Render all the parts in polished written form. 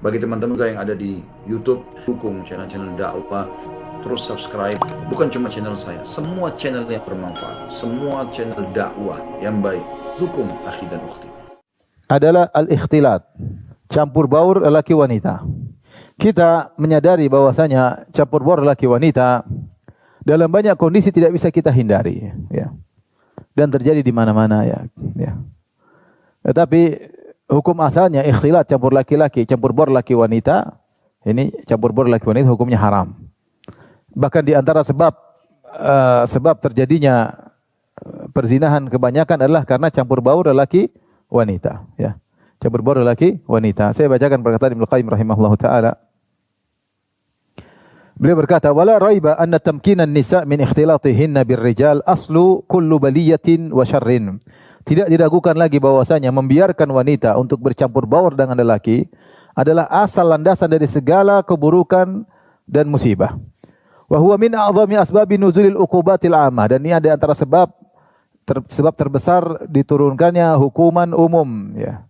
Bagi teman-teman juga yang ada di YouTube, dukung channel-channel dakwah, terus subscribe. Bukan cuma channel saya, semua channel yang bermanfaat, semua channel dakwah yang baik. Dukung akhi dan ukhti. Adalah al-ikhtilat, campur baur lelaki wanita. Kita menyadari bahwasanya campur baur lelaki wanita dalam banyak kondisi tidak bisa kita hindari, ya. Dan terjadi di mana-mana, ya. Tetapi hukum asalnya ikhtilat, campur laki-laki, campur baur laki wanita, ini campur baur laki wanita hukumnya haram. Bahkan di antara sebab terjadinya perzinahan kebanyakan adalah karena campur baur laki wanita, ya. Campur baur laki wanita. Saya bacakan perkataan Ibnu Qayyim rahimahullahu taala. Beliau berkata, "Wala raiba anna tamkinan nisa min ikhtilatihinna birrijal aslu kullu baliyatin wa syarrin." Tidak diragukan lagi bahwasanya membiarkan wanita untuk bercampur baur dengan lelaki adalah asal landasan dari segala keburukan dan musibah. Wa huwa min a'dhami asbabi nuzulil uqubatil 'ammah, dan ini ada antara sebab terbesar diturunkannya hukuman umum, ya.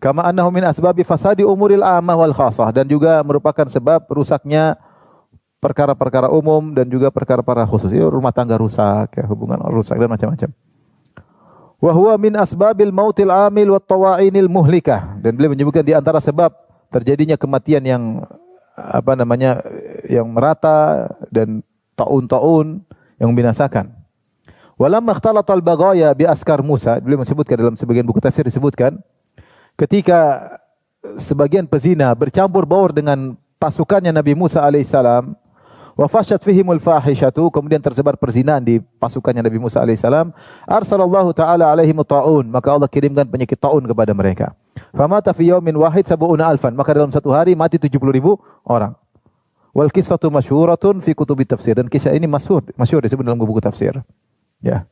Kama annahu min asbabi fasadi umuril 'ammah wal khassah, dan juga merupakan sebab rusaknya perkara-perkara umum dan juga perkara-perkara khusus. Ya, rumah tangga rusak, ya, hubungan rusak dan macam-macam. Wa huwa min asbabil mautil 'amil wat tawa'inil muhlikah, dan beliau menyebutkan di antara sebab terjadinya kematian yang yang merata dan taun-taun yang membinasakan. Walamma ikhtalatal baghaya bi askar Musa, beliau menyebutkan dalam sebagian buku tafsir disebutkan ketika sebagian pezina bercampur baur dengan pasukannya Nabi Musa alaihissalam, wa fashat fihimul fahishatu, kemudian tersebar perzinahan di pasukannya Nabi Musa alaihissalam, arsalallahu taala alaihim ta'un, maka Allah kirimkan penyakit taun kepada mereka. Famata fi yaumin wahid sab'una alfan, maka dalam satu hari mati 70.000 orang. Wal qissatu masyhuratun fi kutubi tafsir, dan kisah ini masyhur disebut dalam buku tafsir. Ya.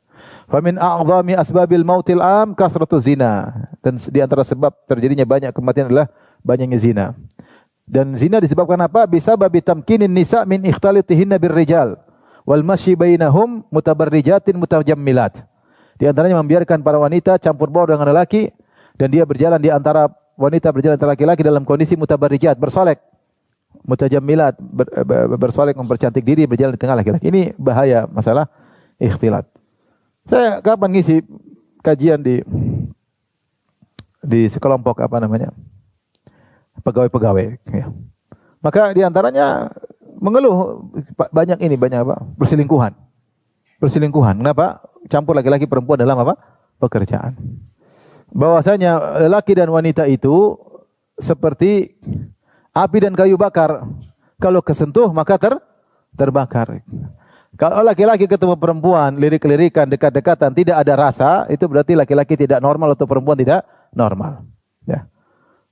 Famin a'dhami asbabil mautil 'am kasratu zina, dan di antara sebab terjadinya banyak kematian adalah banyaknya zina. Dan zina disebabkan apa? Bisababi tamkinin nisa min ikhtalitihinna birrijal wal masyi bainahum mutabarrijatin mutajammilat. Di antaranya membiarkan para wanita campur baur dengan lelaki, dan dia berjalan di antara wanita, berjalan antara laki-laki dalam kondisi mutabarrijat, bersolek, mutajammilat, bersolek mempercantik diri, berjalan di tengah laki-laki. Ini bahaya masalah ikhtilat. Saya kapan ngisi kajian di sekelompok pegawai-pegawai, ya. Maka di antaranya mengeluh banyak perselingkuhan. Kenapa? Campur laki-laki perempuan dalam pekerjaan. Bahwasanya lelaki dan wanita itu seperti api dan kayu bakar. Kalau kesentuh maka terbakar. Kalau laki-laki ketemu perempuan, lirik-lirikan, dekat-dekatan, tidak ada rasa, itu berarti laki-laki tidak normal atau perempuan tidak normal. Ya.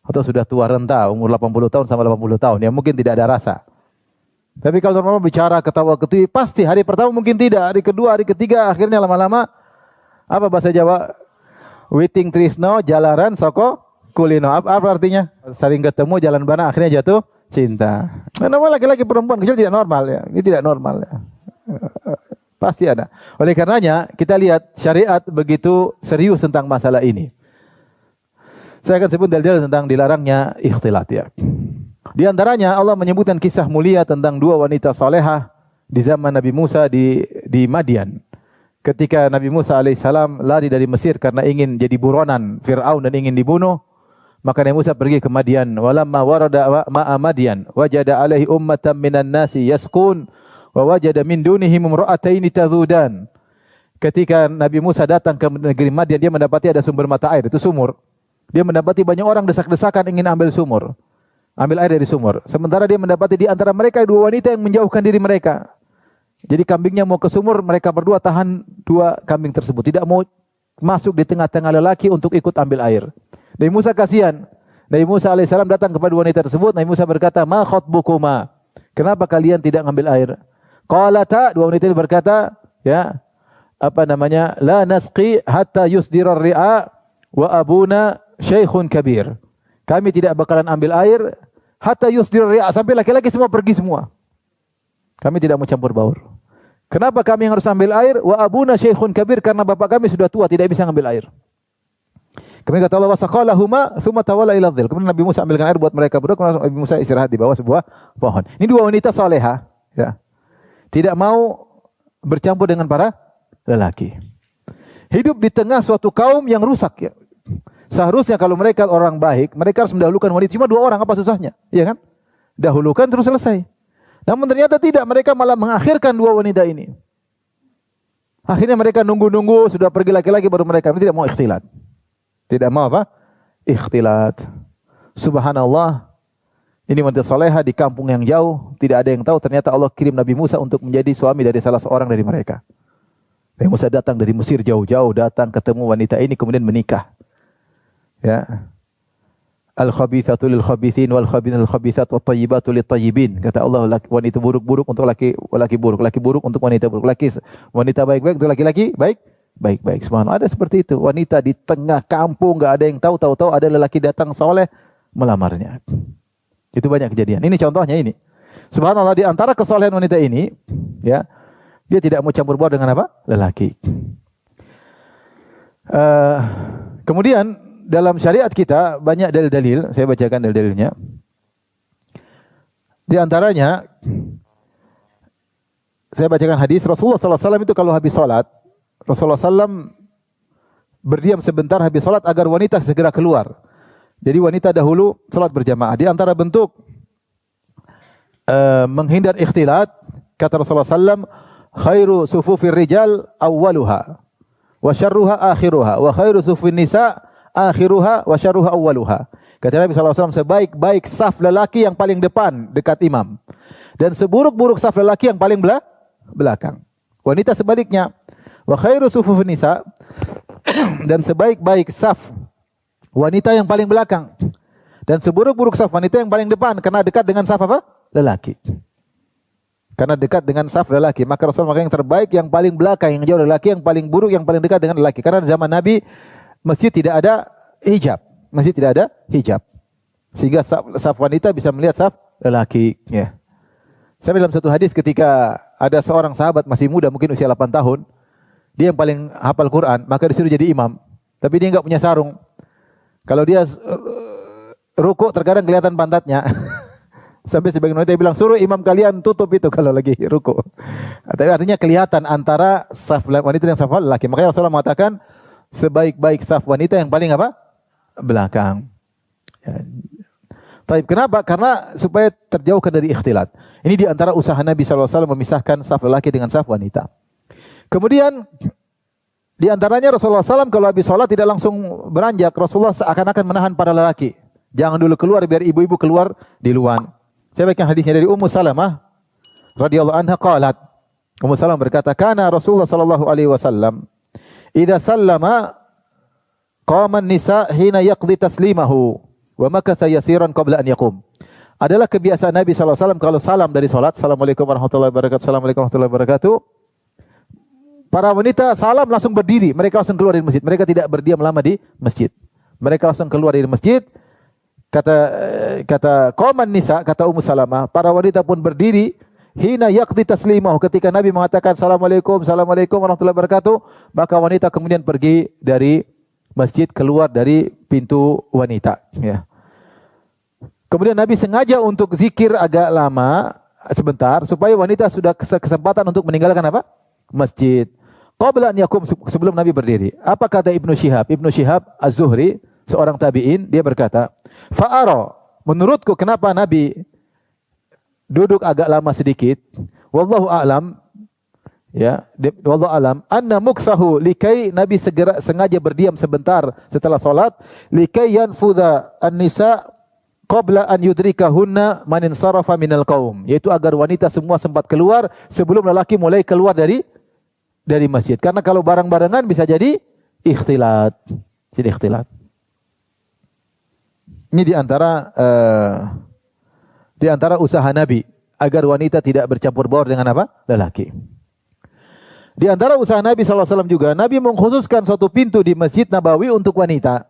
Atau sudah tua renta, umur 80 tahun sama 80 tahun, ya mungkin tidak ada rasa. Tapi kalau normal bicara, ketawa-ketiwi, pasti hari pertama mungkin tidak, hari kedua, hari ketiga, akhirnya lama-lama, apa bahasa Jawa? Witing trisno, jalaran, soko, kulino. Apa artinya? Sering ketemu, jalan bana, akhirnya jatuh cinta. Kenapa laki-laki perempuan kecil tidak normal, ya? Ini tidak normal, ya. Pasti ada. Oleh karenanya kita lihat syariat begitu serius tentang masalah ini. Saya akan sebut dalil tentang dilarangnya ikhtilat, ya. Di antaranya Allah menyebutkan kisah mulia tentang dua wanita salehah di zaman Nabi Musa di Madian. Ketika Nabi Musa alaihissalam lari dari Mesir karena ingin jadi buronan Fir'aun dan ingin dibunuh, maka Nabi Musa pergi ke Madian. Walamma warada ma'a Madian wajada alaihi ummatan minan nasi yasqun wa wajada min dunihim imra'ataini tadhudan. Ketika Nabi Musa datang ke negeri Madian, dia mendapati ada sumber mata air, itu sumur. Dia mendapati banyak orang desak-desakan ingin ambil air dari sumur. Sementara dia mendapati di antara mereka dua wanita yang menjauhkan diri mereka. Jadi kambingnya mau ke sumur, mereka berdua tahan dua kambing tersebut, tidak mau masuk di tengah-tengah lelaki untuk ikut ambil air. Nabi Musa kasihan. Nabi Musa alaihissalam datang kepada wanita tersebut. Nabi Musa berkata, "Ma khatbukuma?" Kenapa kalian tidak ngambil air? Qalata, dua wanita ini berkata, ya, la nasqi hatta yusdira ri'a wa abuna syaikhun kabir. Kami tidak bakalan ambil air hatta yusdira ri'a, sampai laki-laki semua pergi semua. Kami tidak mau campur baur. Kenapa kami harus ambil air? Wa abuna syaikhun kabir, karena bapak kami sudah tua, tidak bisa ngambil air. Kemudian kata Allah wasaqalahuma tsumma tawalla ila dhil. Kemudian Nabi Musa ambilkan air buat mereka berdua, kemudian Nabi Musa istirahat di bawah sebuah pohon. Ini dua wanita salehah, ya. Tidak mau bercampur dengan para lelaki. Hidup di tengah suatu kaum yang rusak, ya. Seharusnya kalau mereka orang baik, mereka harus mendahulukan wanita. Cuma dua orang, apa susahnya? Iya kan? Dahulukan terus selesai. Namun ternyata tidak, mereka malah mengakhirkan dua wanita ini. Akhirnya mereka nunggu-nunggu, sudah pergi laki-laki baru mereka tidak mau ikhtilat. Tidak mau apa? Ikhtilat. Subhanallah. Ini wanita soleha di kampung yang jauh, tidak ada yang tahu. Ternyata Allah kirim Nabi Musa untuk menjadi suami dari salah seorang dari mereka. Nabi Musa datang dari Mesir jauh-jauh, datang ketemu wanita ini, kemudian menikah. Ya. Al-khabithatu lil-khabithin wal-khabithatu lil-khabithat wat-tayyibatu lit-tayyibin. Kata Allah, wanita buruk-buruk untuk laki buruk, laki buruk untuk wanita buruk, wanita baik-baik untuk laki-laki baik-baik. Subhanallah, ada seperti itu. Wanita di tengah kampung, enggak ada yang tahu ada lelaki datang soleh melamarnya. Itu banyak kejadian. Ini contohnya ini. Subhanallah, di antara kesolehan wanita ini, ya, dia tidak mau campur baur dengan apa? Lelaki. Kemudian dalam syariat kita banyak dalil-dalil, saya bacakan dalil-dalilnya. Di antaranya, saya bacakan hadis Rasulullah SAW itu kalau habis sholat, Rasulullah SAW berdiam sebentar habis sholat agar wanita segera keluar. Jadi wanita dahulu sholat berjamaah. Di antara bentuk menghindar ikhtilat, kata Rasulullah SAW, khairu sufufir rijal awwaluha, wa syarruha akhiruha, wa khairu sufufin nisa' akhiruha wa syarruha awwaluha. Kata Nabi SAW, sebaik-baik saf lelaki yang paling depan dekat imam, dan seburuk-buruk saf lelaki yang paling belakang. Wanita sebaliknya, wa khairu sufufin nisa, dan sebaik-baik saf wanita yang paling belakang, dan seburuk-buruk saf wanita yang paling depan, karena dekat dengan saf apa? Lelaki. Karena dekat dengan saf lelaki, maka Rasul maka yang terbaik yang paling belakang, yang jauh lelaki, yang paling buruk yang paling dekat dengan lelaki. Karena zaman Nabi masjid tidak ada hijab, masjid tidak ada hijab, sehingga saf wanita bisa melihat saf lelaki. Ya. Sampai dalam satu hadis ketika ada seorang sahabat masih muda, mungkin usia 8 tahun, dia yang paling hafal Quran, maka disuruh jadi imam, tapi dia enggak punya sarung. Kalau dia rukuk terkadang kelihatan pantatnya. Sampai sebagian wanita bilang, suruh imam kalian tutup itu kalau lagi rukuk. Tapi artinya kelihatan antara saf wanita dan saf lelaki. Makanya Rasulullah mengatakan, sebaik-baik saf wanita yang paling apa? Belakang. Ya. Taib. Kenapa? Karena supaya terjauhkan dari ikhtilat. Ini di antara usaha Nabi SAW memisahkan saf lelaki dengan saf wanita. Kemudian di antaranya Rasulullah SAW kalau habis sholat tidak langsung beranjak. Rasulullah seakan-akan menahan para lelaki. Jangan dulu keluar, biar ibu-ibu keluar di luar. Saya bacakan hadisnya dari Ummu Salamah radhiyallahu anha qalat. Ummu Salamah berkata, "Kana Rasulullah sallallahu alaihi wasallam idza sallama qama an-nisa hina yaqdi taslimahu wa makatha yasiran qabla an yaqum." Adalah kebiasaan Nabi sallallahu alaihi wasallam kalau salam dari salat, "Assalamualaikum warahmatullahi wabarakatuh, assalamualaikum warahmatullahi wabarakatuh." Para wanita salam langsung berdiri, mereka langsung keluar dari masjid. Mereka tidak berdiam lama di masjid. Mereka langsung keluar dari masjid. Kata qaman nisa, kata Ummu Salamah, para wanita pun berdiri hina yaqdi taslimahu, ketika Nabi mengatakan assalamualaikum warahmatullahi wabarakatuh, maka wanita kemudian pergi dari masjid, keluar dari pintu wanita, ya. Kemudian Nabi sengaja untuk zikir agak lama sebentar supaya wanita sudah kesempatan untuk meninggalkan apa? Masjid. Qabla an yakum, sebelum Nabi berdiri. Apa kata Ibnu Syihab? Ibnu Syihab Az-Zuhri, seorang tabi'in, dia berkata, "Fa'ara, menurutku kenapa Nabi duduk agak lama sedikit, wallahu a'lam, ya, wallahu a'lam, anna muksahu likai, Nabi sengaja berdiam sebentar setelah salat, likai yanfudha an-nisa qabla an yudrikahunna man insarafa minal qaum, yaitu agar wanita semua sempat keluar sebelum lelaki mulai keluar dari masjid. Karena kalau bareng-barengan bisa jadi ikhtilat. Jadi ikhtilat. Ini di antara usaha Nabi agar wanita tidak bercampur baur dengan apa? Lelaki. Di antara usaha Nabi SAW juga, Nabi mengkhususkan suatu pintu di Masjid Nabawi untuk wanita.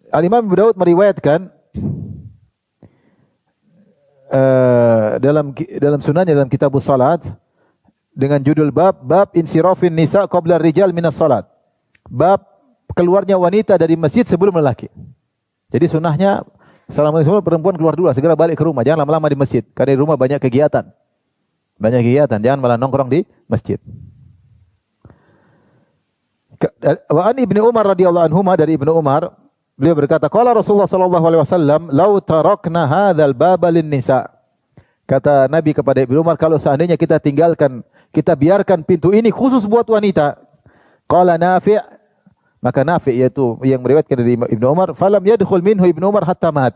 Al-Imam Abu Daud meriwayatkan dalam sunannya, dalam kitabus salat, dengan judul bab insirafin nisa qabla rijal minas salat. Bab keluarnya wanita dari masjid sebelum lelaki. Jadi sunnahnya Assalamualaikum perempuan keluar dulu, segera balik ke rumah. Jangan lama-lama di masjid. Karena di rumah banyak kegiatan. Banyak kegiatan. Jangan malah nongkrong di masjid. Wa an Ibnu Umar radhiyallahu anhuma, dari Ibnu Umar, beliau berkata, qala Rasulullah sallallahu alaihi wasallam, "Lau tarakna hadzal baba lin nisa." Kata Nabi kepada Ibnu Umar, kalau seandainya kita tinggalkan, kita biarkan pintu ini khusus buat wanita. Qala Nafi', maka Nafi' yaitu yang meriwayatkan dari Ibnu Umar, falam yadkhul minhu Ibnu Umar hatta mat.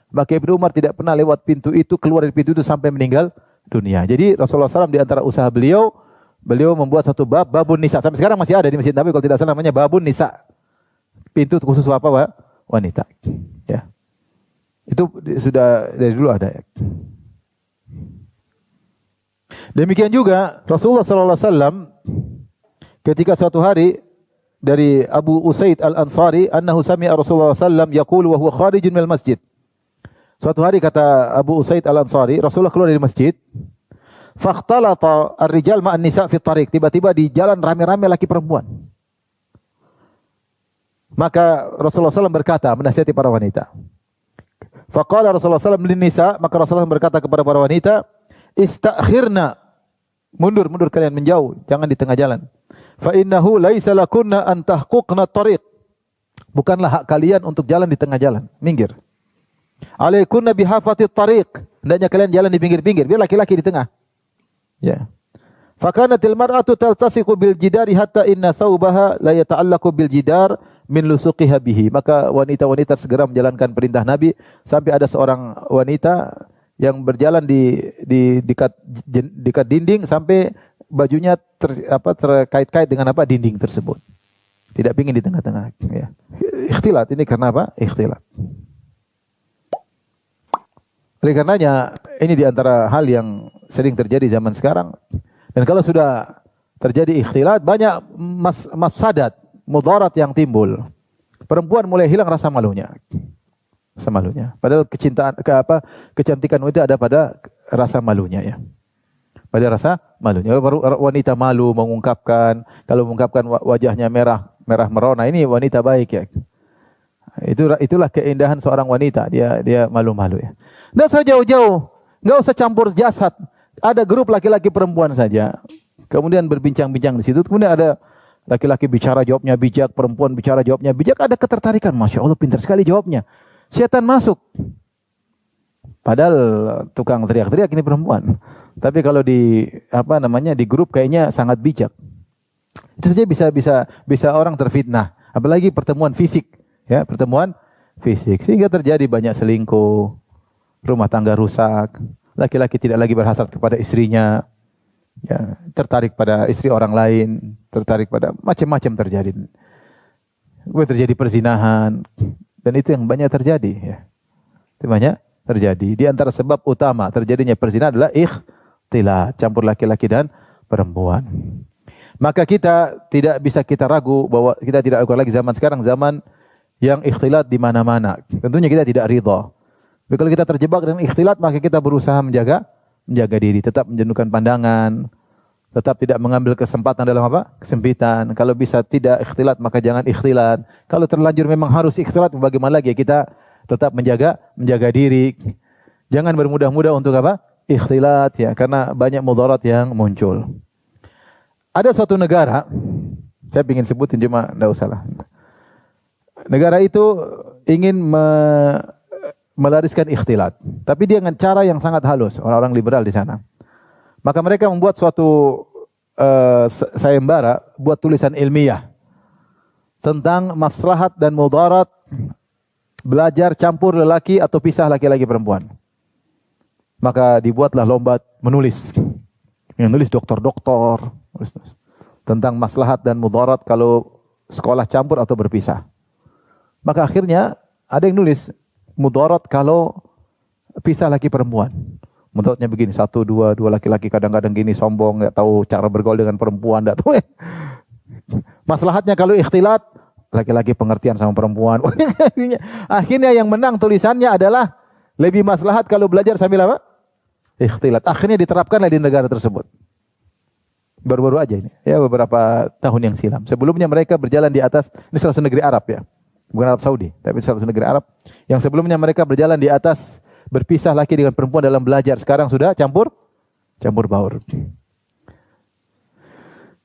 Maka Ibnu Umar tidak pernah lewat pintu itu, keluar dari pintu itu sampai meninggal dunia. Jadi Rasulullah SAW di antara usaha beliau membuat satu babun nisa. Sampai sekarang masih ada di Masjid Nabi, kalau tidak salah namanya babun nisa. Pintu khusus apa, wanita. Ya. Itu sudah dari dulu ada. Demikian juga Rasulullah SAW ketika suatu hari dari Abu Usaid Al-Ansari, annahu sami'a Rasulullah SAW yaqulu wa huwa kharijun minal masjid. Suatu hari kata Abu Usaid Al-Ansari, Rasulullah keluar dari masjid, fakhtalata ar-rijal ma'an nisa' fi tariq. Tiba-tiba di jalan rame-rame laki perempuan. Maka Rasulullah SAW berkata, menasihati para wanita. Faqala Rasulullah SAW lin nisa', maka Rasulullah berkata kepada para wanita, istakhirna, mundur kalian, menjauh, jangan di tengah jalan. Fa innahu laisa lakunna an tahquqna tariq. Bukanlah hak kalian untuk jalan di tengah jalan, minggir. Alaikunna bihafatit tariq. Hendaknya kalian jalan di pinggir-pinggir, biar laki-laki di tengah. Ya. Fakanatil mar'atu taltasiqu bil jidari hatta inna thawbaha la yata'allaqu bil jidar min lusuqiha bihi. Maka wanita-wanita segera menjalankan perintah Nabi, sampai ada seorang wanita yang berjalan di dekat dinding sampai bajunya terkait-kait dengan dinding tersebut. Tidak ingin di tengah-tengah. Ya. Ikhtilat ini karena apa? Ikhtilat. Oleh karenanya ini diantara hal yang sering terjadi zaman sekarang. Dan kalau sudah terjadi ikhtilat, banyak mafsadat, mudarat yang timbul. Perempuan mulai hilang rasa malunya. Rasa malunya. Padahal kecantikan wanita ada pada rasa malunya, ya. Pada rasa malunya. Wanita malu mengungkapkan, kalau mengungkapkan wajahnya merah merona, ini wanita baik, ya. Itulah keindahan seorang wanita, dia malu-malu, ya. Nggak usah jauh-jauh, nggak usah campur jasad. Ada grup laki-laki perempuan saja, kemudian berbincang-bincang di situ, kemudian ada laki-laki bicara jawabnya bijak, perempuan bicara jawabnya bijak, ada ketertarikan. Masya Allah, pintar sekali jawabnya. Setan masuk. Padahal tukang teriak-teriak ini perempuan. Tapi kalau di di grup kayaknya sangat bijak. Itu saja bisa orang terfitnah. Apalagi pertemuan fisik, ya, pertemuan fisik, sehingga terjadi banyak selingkuh, rumah tangga rusak, laki-laki tidak lagi berhasrat kepada istrinya, ya, tertarik pada istri orang lain, tertarik pada macam-macam terjadi. Terjadi perzinahan, dan itu yang banyak terjadi, ya. Itu banyak terjadi. Di antara sebab utama terjadinya perzinahan adalah ikhtilat, campur laki-laki dan perempuan. Maka kita tidak bisa ragu bahwa kita tidak ragu lagi zaman sekarang, zaman yang ikhtilat di mana-mana. Tentunya kita tidak ridha. Tapi kalau kita terjebak dengan ikhtilat, maka kita berusaha menjaga diri, tetap menjauhkan pandangan, tetap tidak mengambil kesempatan dalam kesempitan. Kalau bisa tidak ikhtilat, maka jangan ikhtilat. Kalau terlanjur memang harus ikhtilat, bagaimana lagi? Kita tetap menjaga diri. Jangan bermudah-mudah untuk ikhtilat, ya, karena banyak mudarat yang muncul. Ada suatu negara, saya ingin sebutin cuma enggak usah lah. Negara itu ingin melariskan ikhtilat, tapi dia dengan cara yang sangat halus, orang-orang liberal di sana. Maka mereka membuat suatu sayembara, buat tulisan ilmiah tentang maslahat dan mudarat belajar campur lelaki atau pisah laki-laki perempuan. Maka dibuatlah lomba menulis. Yang nulis doktor-doktor tentang maslahat dan mudarat kalau sekolah campur atau berpisah. Maka akhirnya ada yang nulis mudarat kalau pisah laki perempuan. Mudaratnya begini, dua laki-laki kadang-kadang gini sombong, nggak tahu cara bergaul dengan perempuan, nggak tahu. Maslahatnya kalau ikhtilat, laki-laki pengertian sama perempuan. Akhirnya yang menang tulisannya adalah lebih maslahat kalau belajar sambil ikhtilat. Akhirnya diterapkanlah di negara tersebut. Baru-baru aja ini, ya beberapa tahun yang silam. Sebelumnya mereka berjalan di atas, ini salah satu negeri Arab ya, bukan Arab Saudi, tapi salah satu negeri Arab. Yang sebelumnya mereka berjalan di atas, berpisah laki dengan perempuan dalam belajar. Sekarang sudah campur baur.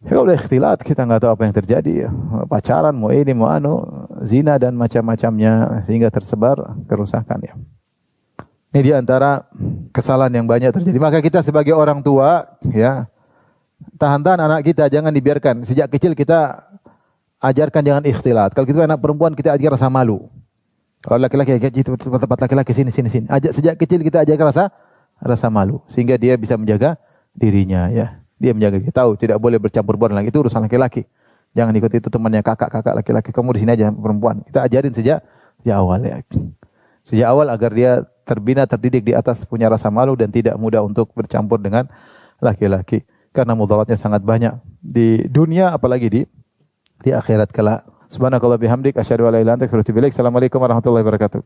Ya udah ikhtilat, kita nggak tahu apa yang terjadi ya. Pacaran, mau ini, mau anu, zina dan macam-macamnya, sehingga tersebar kerusakan ya. Ini di antara kesalahan yang banyak terjadi. Maka kita sebagai orang tua, ya, tahan-tahan anak kita, jangan dibiarkan. Sejak kecil kita ajarkan jangan ikhtilat. Kalau kita anak perempuan, kita ajar rasa malu. Kalau laki-laki, tempat laki-laki sini. Sejak kecil kita ajarkan rasa malu, sehingga dia bisa menjaga dirinya ya. Dia menjaga, kita tahu tidak boleh bercampur baur lagi, itu urusan laki-laki. Jangan ikut itu temannya kakak laki-laki, kamu di sini aja perempuan. Kita ajarin sejak awal ya. Sejak awal agar dia terbina, terdidik di atas punya rasa malu dan tidak mudah untuk bercampur dengan laki-laki. Karena mudaratnya sangat banyak di dunia apalagi di akhirat kelak. Subhanakallah bihamdik asyhadu an la ilaha illa anta astaghfiruka wa atubu ilaik. Assalamualaikum warahmatullahi wabarakatuh.